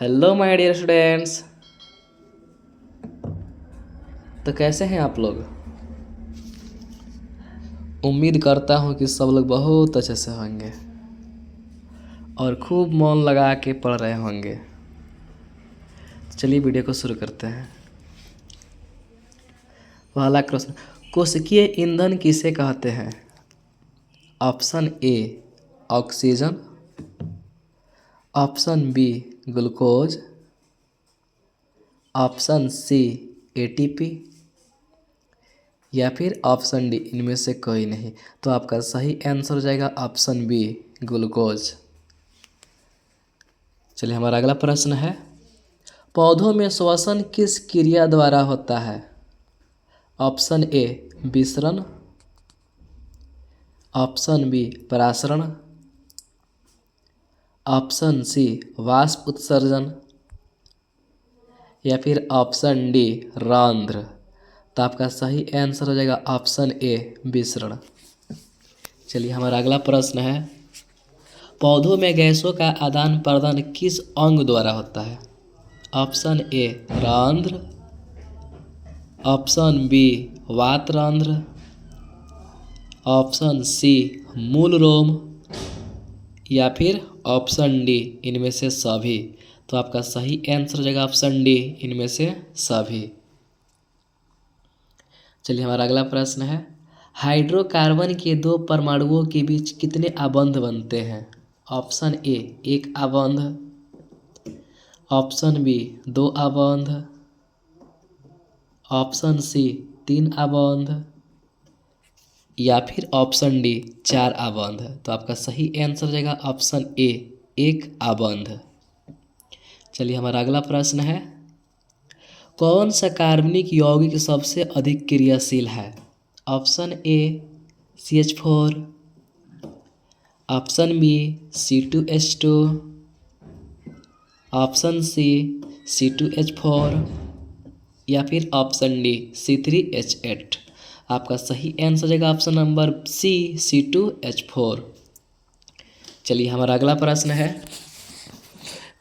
Hello my dear students. तो कैसे हैं आप लोग? उम्मीद करता हूँ कि सब लोग बहुत अच्छे से होंगे और खूब मन लगा के पढ़ रहे होंगे। तो चलिए वीडियो को शुरू करते हैं। पहला प्रश्न, कोशिकीय ईंधन किसे कहते हैं? Option A oxygen, option B glucose, option C ATP या फिर ऑप्शन डी इनमें से कोई नहीं। तो आपका सही आंसर हो जाएगा ऑप्शन बी ग्लूकोज। चलिए हमारा अगला प्रश्न है, पौधों में श्वसन किस क्रिया द्वारा होता है? ऑप्शन ए विसरण, ऑप्शन बी परासरण, ऑप्शन सी वाष्प उत्सर्जन या फिर ऑप्शन डी रंध्र। तो आपका सही आंसर हो जाएगा ऑप्शन ए विसरण। चलिए हमारा अगला प्रश्न है, पौधों में गैसों का आदान प्रदान किस अंग द्वारा होता है? ऑप्शन ए रंध्र, ऑप्शन बी वातरंध्र, ऑप्शन सी मूल रोम या फिर ऑप्शन डी इनमें से सभी। तो आपका सही आंसर हो जाएगा ऑप्शन डी इनमें से सभी। चलिए हमारा अगला प्रश्न है, हाइड्रोकार्बन के दो परमाणुओं के बीच कितने आबंध बनते हैं? ऑप्शन ए एक आबंध, ऑप्शन बी दो आबंध, ऑप्शन सी तीन आबंध या फिर ऑप्शन डी चार आबंध। तो आपका सही आंसर हो जाएगा ऑप्शन ए एक आबंध। चलिए हमारा अगला प्रश्न है, कौन सा कार्बनिक यौगिक सबसे अधिक क्रियाशील है? Option A CH4, option B C2H2, option C C2H4 या फिर ऑप्शन डी C3H8। आपका सही आंसर हो जाएगा ऑप्शन नंबर सी C2H4। चलिए हमारा अगला प्रश्न है,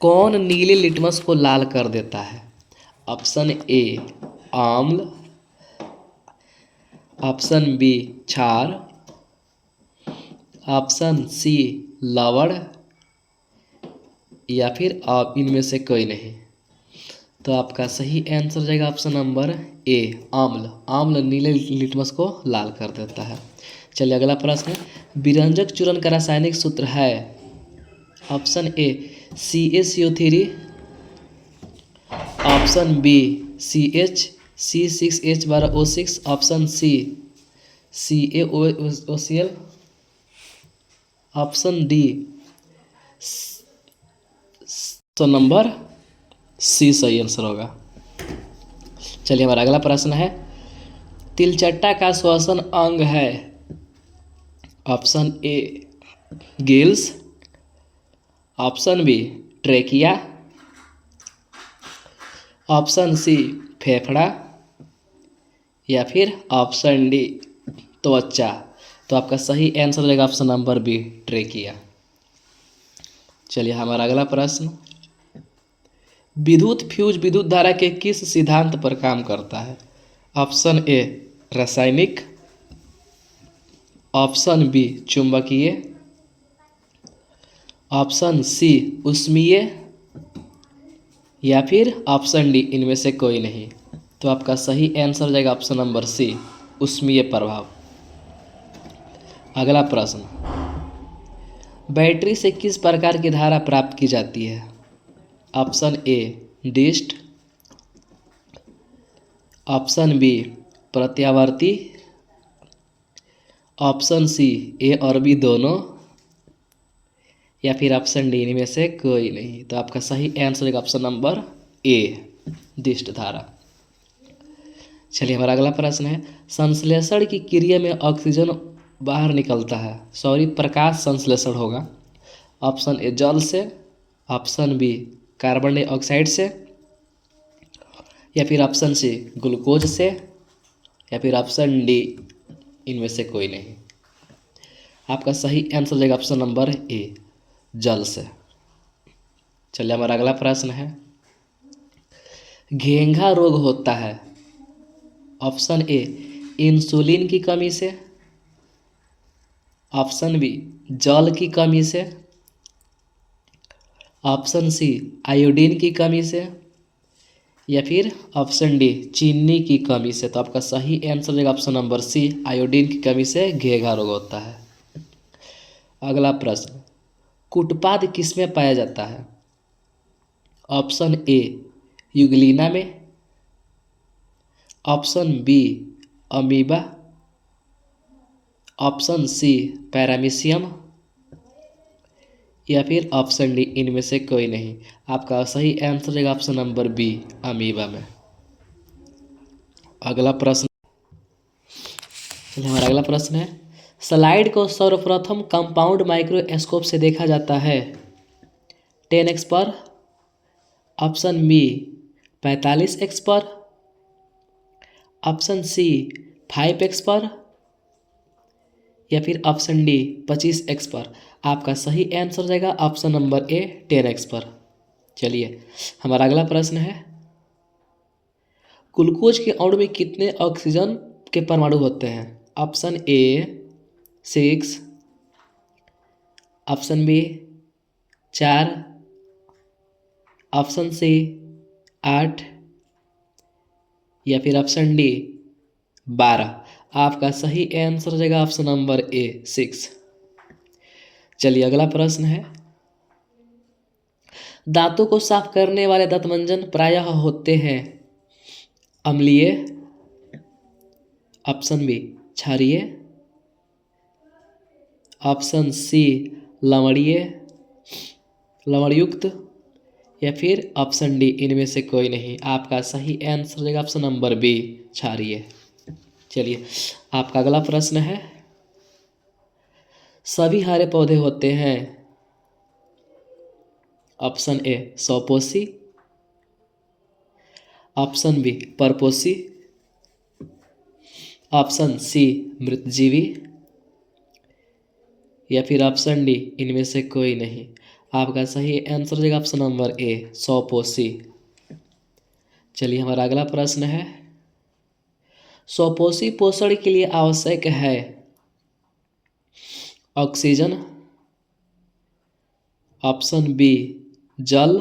कौन नीले लिटमस को लाल कर देता है? ऑप्शन ए आम्ल, ऑप्शन बी क्षार, ऑप्शन सी लवण या फिर आप इनमें से कोई नहीं। तो आपका सही आंसर हो जाएगा ऑप्शन नंबर ए आम्ल। आम्ल नीले लिटमस को लाल कर देता है। चलिए अगला प्रश्न है, विरंजक चूर्ण का रासायनिक सूत्र है? Option A CaCO3, option B C6H12O6, option C CaOCl, option D तो नंबर सी सही आंसर होगा। चलिए हमारा अगला प्रश्न है, तिलचट्टा का श्वसन अंग है? Option A gills, option B trachea, option C फेफड़ा या फिर ऑप्शन डी त्वचा। तो आपका सही आंसर हो जाएगा ऑप्शन नंबर बी ट्रेकिया। चलिए हमारा अगला प्रश्न, विद्युत फ्यूज विद्युत धारा के किस सिद्धांत पर काम करता है? ऑप्शन ए रासायनिक, ऑप्शन बी चुंबकीय, ऑप्शन सी ऊष्मीय या फिर ऑप्शन डी इनमें से कोई नहीं। तो आपका सही आंसर हो जाएगा ऑप्शन नंबर सी ऊष्मीय प्रभाव। अगला प्रश्न, बैटरी से किस प्रकार की धारा प्राप्त की जाती है? ऑप्शन ए डिस्ट, ऑप्शन बी प्रत्यावर्ती, ऑप्शन सी ए और बी दोनों या फिर ऑप्शन डी इनमें से कोई नहीं। तो आपका सही आंसर होगा ऑप्शन नंबर ए डिस्ट धारा। चलिए हमारा अगला प्रश्न है, संश्लेषण की क्रिया में ऑक्सीजन बाहर निकलता है, प्रकाश संश्लेषण होगा। ऑप्शन ए जल से, ऑप्शन बी कार्बन डाइऑक्साइड से या फिर ऑप्शन सी ग्लूकोज से या फिर ऑप्शन डी इनमें से कोई नहीं। आपका सही आंसर हो जाएगा ऑप्शन नंबर ए जल से। चलिए हमारा अगला प्रश्न है, घेंघा रोग होता है ऑप्शन ए इंसुलिन की कमी से, ऑप्शन बी जल की कमी से, ऑप्शन सी आयोडीन की कमी से, या फिर ऑप्शन डी चीनी की कमी से। तो आपका सही आंसर रहेगा ऑप्शन नंबर सी, आयोडीन की कमी से घेंघा रोग होता है। अगला प्रश्न, कुटपाद किसमें पाया जाता है? ऑप्शन ए यूग्लिना में, option B amoeba, option C paramecium, या फिर ऑप्शन डी इनमें से कोई नहीं। आपका सही आंसर रहेगा ऑप्शन नंबर बी, अमीबा में। अगला प्रश्न, हमारा अगला प्रश्न है, स्लाइड को सर्वप्रथम कंपाउंड माइक्रोस्कोप से देखा जाता है 10x पर, ऑप्शन बी 45x पर, ऑप्शन सी 5x पर, या फिर ऑप्शन डी 25x पर। आपका सही आंसर रहेगा ऑप्शन नंबर ए 10x पर। चलिए हमारा अगला प्रश्न है, ग्लूकोज के अणु में कितने ऑक्सीजन के परमाणु होते हैं? Option A 6, option B 4, option C 8, या फिर ऑप्शन डी 12। आपका सही आंसर रहेगा ऑप्शन नंबर ए 6। चलिए अगला प्रश्न है, दांतों को साफ करने वाले दंतमंजन प्रायः होते हैं अम्लीय, ऑप्शन बी क्षारीय, ऑप्शन सी लवणीय लवणयुक्त, या फिर ऑप्शन डी इनमें से कोई नहीं। आपका सही आंसर रहेगा ऑप्शन नंबर बी क्षारीय। चलिए आपका अगला प्रश्न है, सभी हरे पौधे होते हैं ऑप्शन ए सौपोषी, ऑप्शन बी परपोषी, ऑप्शन सी मृतजीवी, या फिर ऑप्शन डी इनमें से कोई नहीं। आपका सही आंसर रहेगा ऑप्शन नंबर ए सौपोषी। चलिए हमारा अगला प्रश्न है, सौपोषी पोषण के लिए आवश्यक है ऑक्सीजन, ऑप्शन बी जल,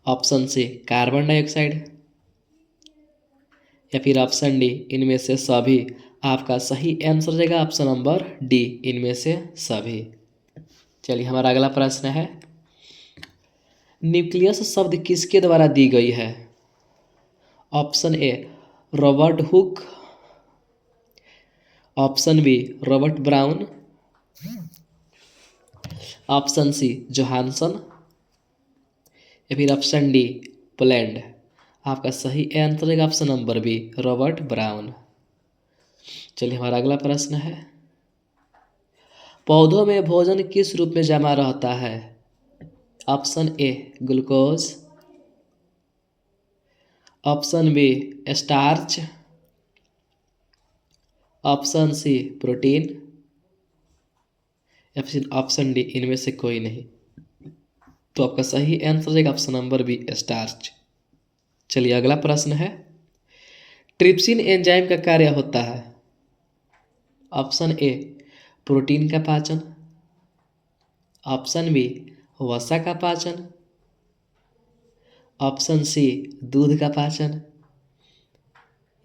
ऑप्शन सी कार्बन डाइऑक्साइड, या फिर ऑप्शन डी इनमें से सभी। आपका सही आंसर रहेगा ऑप्शन नंबर डी इनमें से सभी। चलिए हमारा अगला प्रश्न है, न्यूक्लियस शब्द किसके द्वारा दी गई है? Option A Robert Hooke, option B Robert Brown, option C Johansson, या फिर ऑप्शन डी पोलैंड। आपका सही आंसर रहेगा option number B Robert Brown. चलिए हमारा अगला प्रश्न है, पौधों में भोजन किस रूप में जमा रहता है? Option A glucose, option B starch, option C protein, या फिर ऑप्शन डी इनमें से कोई नहीं। तो आपका सही आंसर रहेगा ऑप्शन नंबर बी स्टार्च। चलिए अगला प्रश्न है, ट्रिप्सिन एंजाइम का कार्य होता है ऑप्शन ए प्रोटीन का पाचन, ऑप्शन बी वसा का पाचन, ऑप्शन सी दूध का पाचन,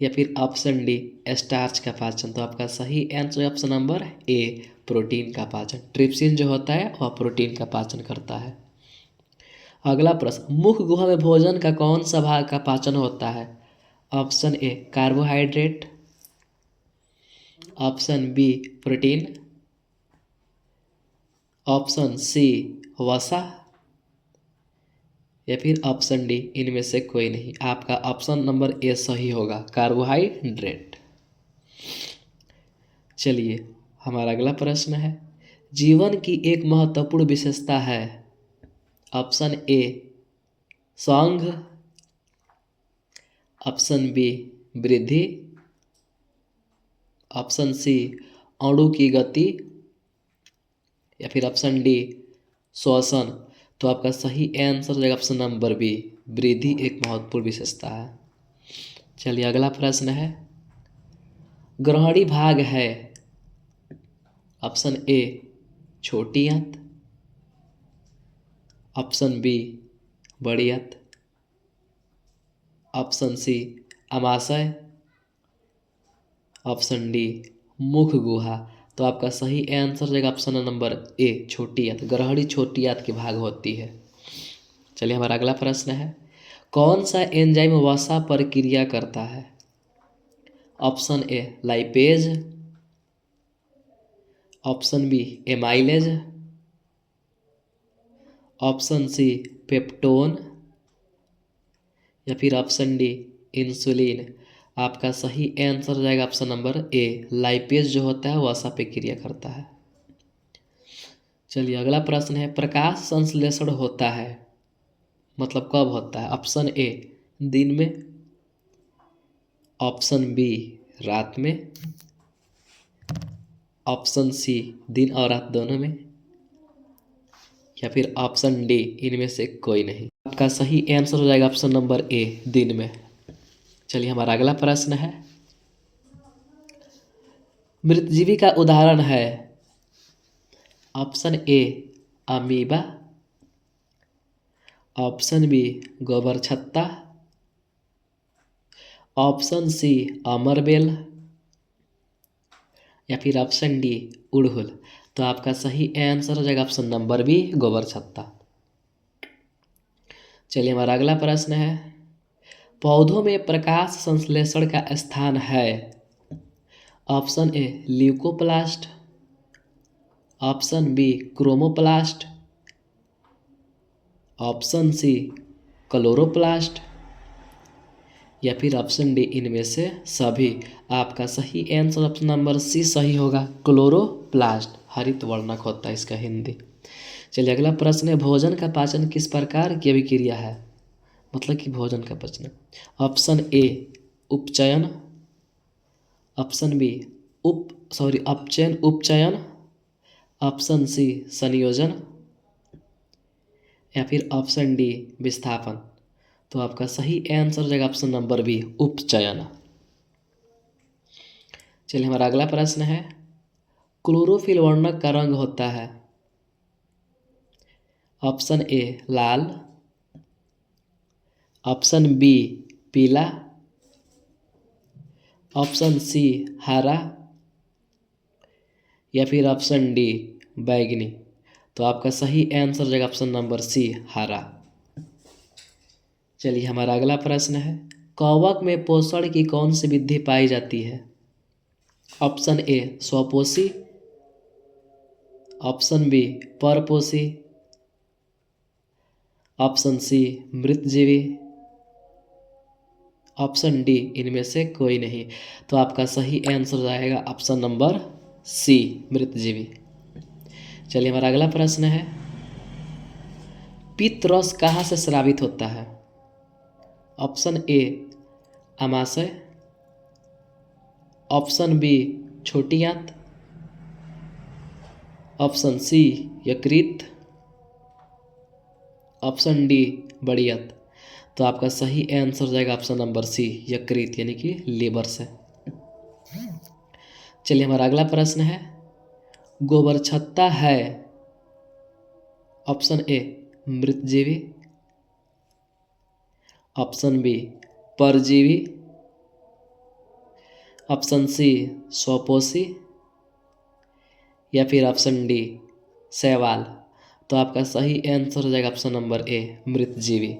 या फिर ऑप्शन डी स्टार्च का पाचन। तो आपका सही आंसर है ऑप्शन नंबर ए प्रोटीन का पाचन। ट्रिप्सिन जो होता है वह प्रोटीन का पाचन करता है। अगला प्रश्न, मुख गुहा में भोजन का कौन सा भाग का पाचन होता है? Option A carbohydrate, option B protein, option C वसा, या फिर ऑप्शन डी इनमें से कोई नहीं। आपका ऑप्शन नंबर ए सही होगा, कार्बोहाइड्रेट। चलिए हमारा अगला प्रश्न है, जीवन की एक महत्वपूर्ण विशेषता है ऑप्शन ए सौंग, ऑप्शन बी वृद्धि, ऑप्शन सी अणु की गति, या फिर ऑप्शन डी श्वसन। तो आपका सही आंसर हो जाएगा ऑप्शन नंबर बी, वृद्धि एक महत्वपूर्ण विशेषता है। चलिए अगला प्रश्न है, ग्रहणी भाग है। ऑप्शन ए छोटी आंत, ऑप्शन बी बड़ी आंत, ऑप्शन सी अमाशय, ऑप्शन डी मुख गुहा। तो आपका सही आंसर हो जाएगा ऑप्शन नंबर ए छोटी आंत। ग्रहणी छोटी आंत की भाग होती है। चलिए हमारा अगला प्रश्न है, कौन सा एंजाइम वसा पर क्रिया करता है? Option A lipase, option B amylase, option C peptone, या फिर ऑप्शन डी इंसुलिन। आपका सही आंसर हो जाएगा ऑप्शन नंबर ए, लाइपेज जो होता है वसा पे क्रिया करता है। चलिए अगला प्रश्न है, प्रकाश संश्लेषण होता है मतलब कब होता है? ऑप्शन ए दिन में, ऑप्शन बी रात में, ऑप्शन सी दिन और रात दोनों में, या फिर ऑप्शन डी इनमें से कोई नहीं। आपका सही आंसर हो जाएगा ऑप्शन नंबर ए दिन में। चलिए हमारा अगला प्रश्न है, मृतजीवी का उदाहरण है। Option A amoeba, option B गोबर छत्ता, ऑप्शन सी अमरबेल, या फिर ऑप्शन डी उड़हुल। तो आपका सही आंसर हो जाएगा ऑप्शन नंबर बी गोबर छत्ता। चलिए हमारा अगला प्रश्न है, पौधों में प्रकाश संश्लेषण का स्थान है। Option A leucoplast, option B chromoplast, option C chloroplast, या फिर ऑप्शन डी इनमें से सभी। आपका सही आंसर ऑप्शन नंबर सी सही होगा, क्लोरोप्लास्ट। हरित वर्णक होता है इसका हिंदी। चलिए अगला प्रश्न है, भोजन का पाचन किस प्रकार की अभिक्रिया है? मतलब कि भोजन का पचना। ऑप्शन ए उपचयन, ऑप्शन बी अपचयन उपचयन, ऑप्शन सी संयोजन, या फिर ऑप्शन डी विस्थापन। तो आपका सही आंसर हो जाएगा ऑप्शन नंबर बी उपचयन। चलिए हमारा अगला प्रश्न है, क्लोरोफिल वर्णक का रंग होता है। ऑप्शन ए लाल, ऑप्शन बी पीला, ऑप्शन सी हरा, या फिर ऑप्शन डी बैगनी। तो आपका सही आंसर हो जाएगा ऑप्शन नंबर सी हरा। चलिए हमारा अगला प्रश्न है, कवक में पोषण की कौन सी विधि पाई जाती है? ऑप्शन ए स्वपोषी, ऑप्शन बी परपोषी, ऑप्शन सी मृतजीवी, ऑप्शन डी इनमें से कोई नहीं। तो आपका सही आंसर हो जाएगा ऑप्शन नंबर सी मृतजीवी। चलिए हमारा अगला प्रश्न है, पित्त रस कहाँ से स्रावित होता है? ऑप्शन ए अमाशय, ऑप्शन बी छोटी आंत, ऑप्शन सी यकृत, ऑप्शन डी बड़ी आंत। तो आपका सही आंसर हो जाएगा ऑप्शन नंबर सी यकृत यानी कि लीवर से। चलिए हमारा अगला प्रश्न है, गोबर छत्ता है। ऑप्शन ए मृतजीवी, ऑप्शन बी परजीवी, ऑप्शन सी स्वपोषी, या फिर ऑप्शन डी शैवाल। तो आपका सही आंसर हो जाएगा ऑप्शन नंबर ए मृतजीवी।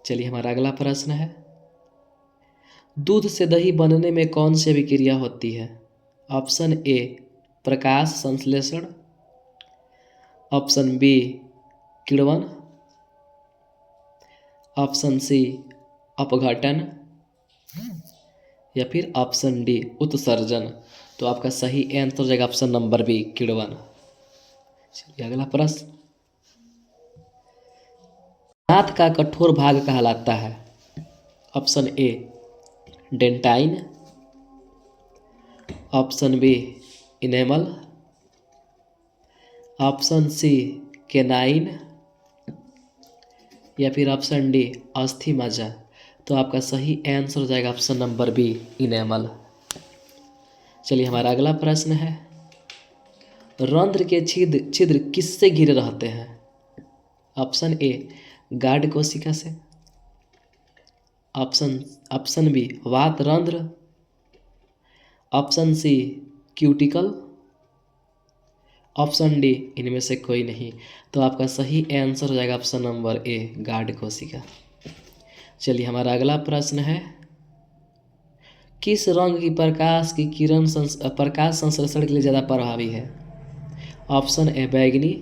चलिए हमारा अगला प्रश्न है, दूध से दही बनने में कौन सी अभिक्रिया होती है? ऑप्शन ए प्रकाश संश्लेषण, ऑप्शन बी किण्वन, ऑप्शन सी अपघटन, या फिर ऑप्शन डी उत्सर्जन। तो आपका सही आंसर हो जाएगा ऑप्शन नंबर बी किण्वन। चलिए अगला प्रश्न, दांत का कठोर भाग कहलाता है। Option A dentine, option B enamel, option C canine, या फिर ऑप्शन डी अस्थि मज्जा। तो आपका सही आंसर हो जाएगा ऑप्शन नंबर बी इनेमल। चलिए हमारा अगला प्रश्न है, रंध्र के छिद्र छिद्र किससे घिरे रहते हैं? ऑप्शन ए गार्ड कोशिका से, ऑप्शन बी वात रंध्र, option C cuticle, option D इनमें से कोई नहीं। तो आपका सही आंसर हो जाएगा ऑप्शन नंबर ए गार्ड कोशिका। चलिए हमारा अगला प्रश्न है, किस रंग की प्रकाश की किरण प्रकाश संश्लेषण के लिए ज़्यादा प्रभावी है? ऑप्शन ए बैगनी,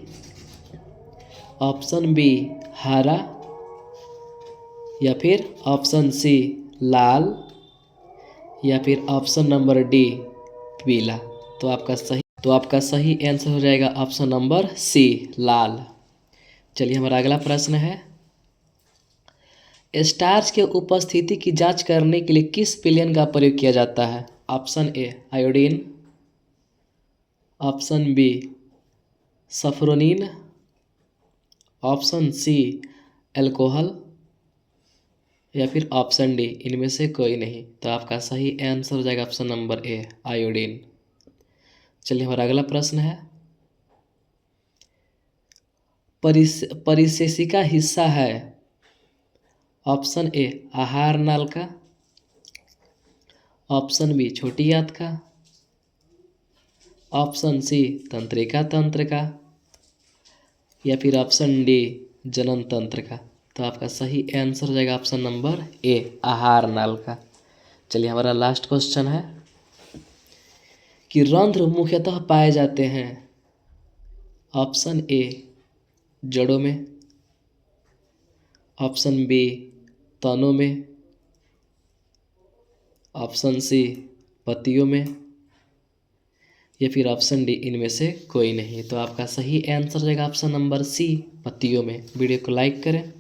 ऑप्शन बी हरा, या फिर ऑप्शन सी लाल, या फिर ऑप्शन नंबर डी पीला। तो आपका सही आंसर हो जाएगा ऑप्शन नंबर सी लाल। चलिए हमारा अगला प्रश्न है, स्टार्च के उपस्थिति की जांच करने के लिए किस विलयन का प्रयोग किया जाता है? Option A iodine, option B safranin, option C alcohol, या फिर ऑप्शन डी इनमें से कोई नहीं। तो आपका सही आंसर हो जाएगा ऑप्शन नंबर ए आयोडीन। चलिए हमारा अगला प्रश्न है, परिशेषिका हिस्सा है? ऑप्शन ए आहार नालिका, ऑप्शन बी छोटी आंत, ऑप्शन सी तंत्रिका तंत्र का, या फिर ऑप्शन डी जनन तंत्र का। तो आपका सही आंसर हो जाएगा ऑप्शन नंबर ए आहार नालिका। चलिए हमारा लास्ट क्वेश्चन है कि रंध्र मुख्यतः पाए जाते हैं? ऑप्शन ए जड़ों में, ऑप्शन बी तनों में, ऑप्शन सी पत्तियों में, या फिर ऑप्शन डी इनमें से कोई नहीं। तो आपका सही आंसर हो जाएगा ऑप्शन नंबर सी पत्तियों में। वीडियो को लाइक करें।